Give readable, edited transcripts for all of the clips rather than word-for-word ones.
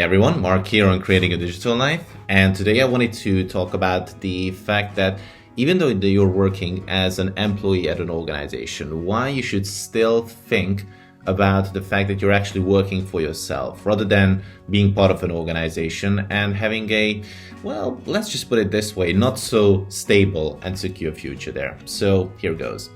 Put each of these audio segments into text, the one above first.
everyone, Mark here on Creating a Digital Life, and today I wanted to talk about the fact that even though you're working as an employee at an organization, why you should still think about the fact that you're actually working for yourself rather than being part of an organization and having a, well, let's just put it this way, not so stable and secure future there. So here goes.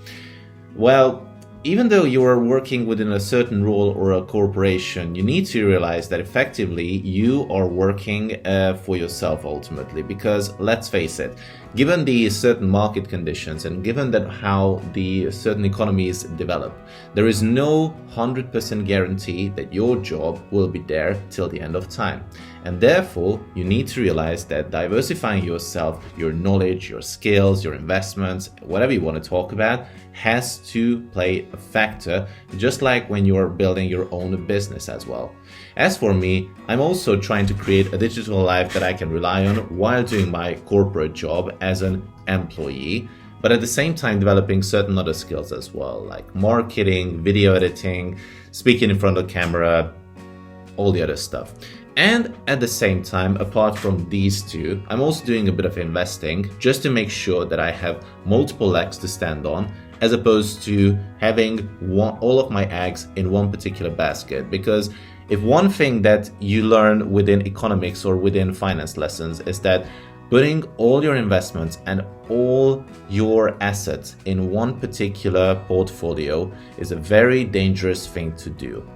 Well, even though you are working within a certain role or a corporation, you need to realize that effectively you are working for yourself ultimately, because let's face it, given the certain market conditions and given that how the certain economies develop, there is no 100% guarantee that your job will be there till the end of time. And therefore, you need to realize that diversifying yourself, your knowledge, your skills, your investments, whatever you want to talk about, has to play a factor, just like when you're building your own business as well. As for me, I'm also trying to create a digital life that I can rely on while doing my corporate job as an employee, but at the same time developing certain other skills as well, like marketing, video editing, speaking in front of the camera, all the other stuff. And at the same time, apart from these two, I'm also doing a bit of investing just to make sure that I have multiple legs to stand on, as opposed to having all of my eggs in one particular basket. Because if one thing that you learn within economics or within finance lessons is that putting all your investments and all your assets in one particular portfolio is a very dangerous thing to do.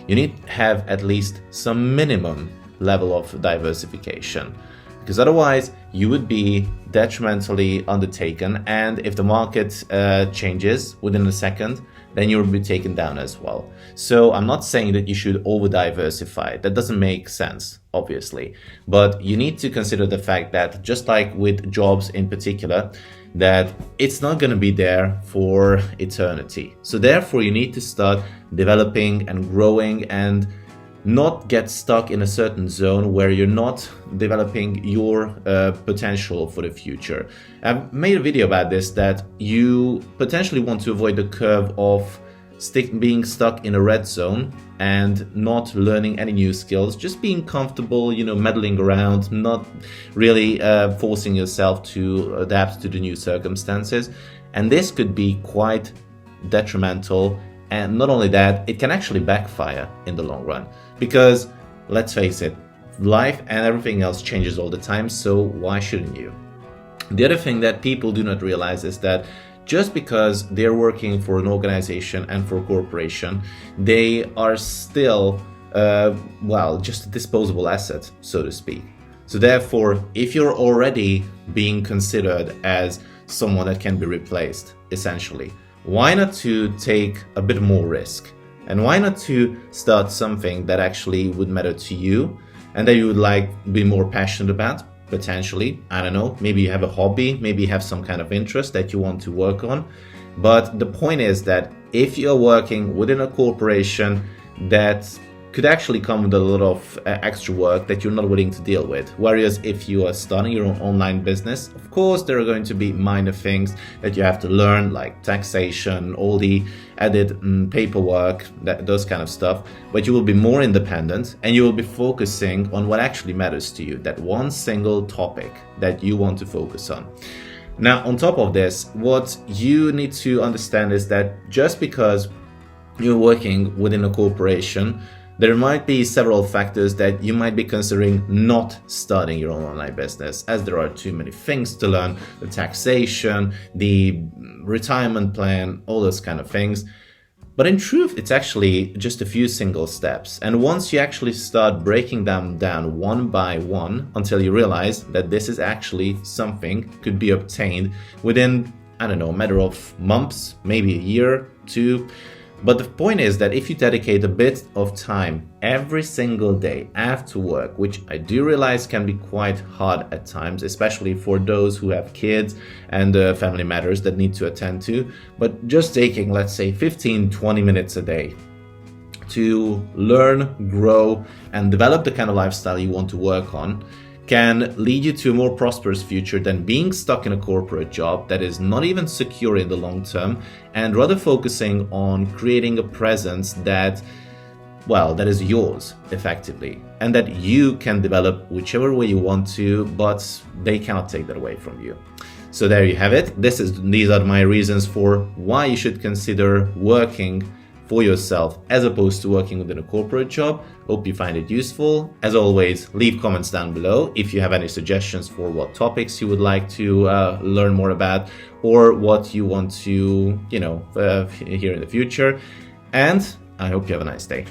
You need to have at least some minimum level of diversification, because otherwise you would be detrimentally undertaken, and if the market changes within a second, then you will be taken down as well. So I'm not saying that you should over diversify. That doesn't make sense, obviously, but you need to consider the fact that just like with jobs in particular, that it's not going to be there for eternity. So therefore you need to start developing and growing and not get stuck in a certain zone where you're not developing your potential for the future. I've made a video about this, that you potentially want to avoid the curve of being stuck in a red zone and not learning any new skills, just being comfortable, meddling around, not really forcing yourself to adapt to the new circumstances. And this could be quite detrimental. And not only that, it can actually backfire in the long run, because let's face it, life and everything else changes all the time, so why shouldn't you? The other thing that people do not realize is that just because they're working for an organization and for a corporation, they are still, just a disposable asset, so to speak. So therefore, if you're already being considered as someone that can be replaced, essentially, why not to take a bit more risk? And why not to start something that actually would matter to you and that you would be more passionate about, potentially? I don't know, maybe you have a hobby, maybe you have some kind of interest that you want to work on. But the point is that if you're working within a corporation, that could actually come with a lot of extra work that you're not willing to deal with. Whereas if you are starting your own online business, of course, there are going to be minor things that you have to learn, like taxation, all the added paperwork, those kind of stuff. But you will be more independent and you will be focusing on what actually matters to you, that one single topic that you want to focus on. Now, on top of this, what you need to understand is that just because you're working within a corporation, there might be several factors that you might be considering not starting your own online business, as there are too many things to learn, the taxation, the retirement plan, all those kind of things. But in truth, it's actually just a few single steps. And once you actually start breaking them down one by one until you realize that this is actually something could be obtained within, a matter of months, maybe a year, two. But the point is that if you dedicate a bit of time every single day after work, which I do realize can be quite hard at times, especially for those who have kids and family matters that need to attend to, but just taking, let's say, 15-20 minutes a day to learn, grow, and develop the kind of lifestyle you want to work on can lead you to a more prosperous future than being stuck in a corporate job that is not even secure in the long term, and rather focusing on creating a presence that well, that is yours effectively, and that you can develop whichever way you want to, but they cannot take that away from you. So there you have it. These are my reasons for why you should consider working for yourself as opposed to working within a corporate job. Hope you find it useful. As always, leave comments down below if you have any suggestions for what topics you would like to learn more about, or what you want to, hear in the future. And I hope you have a nice day.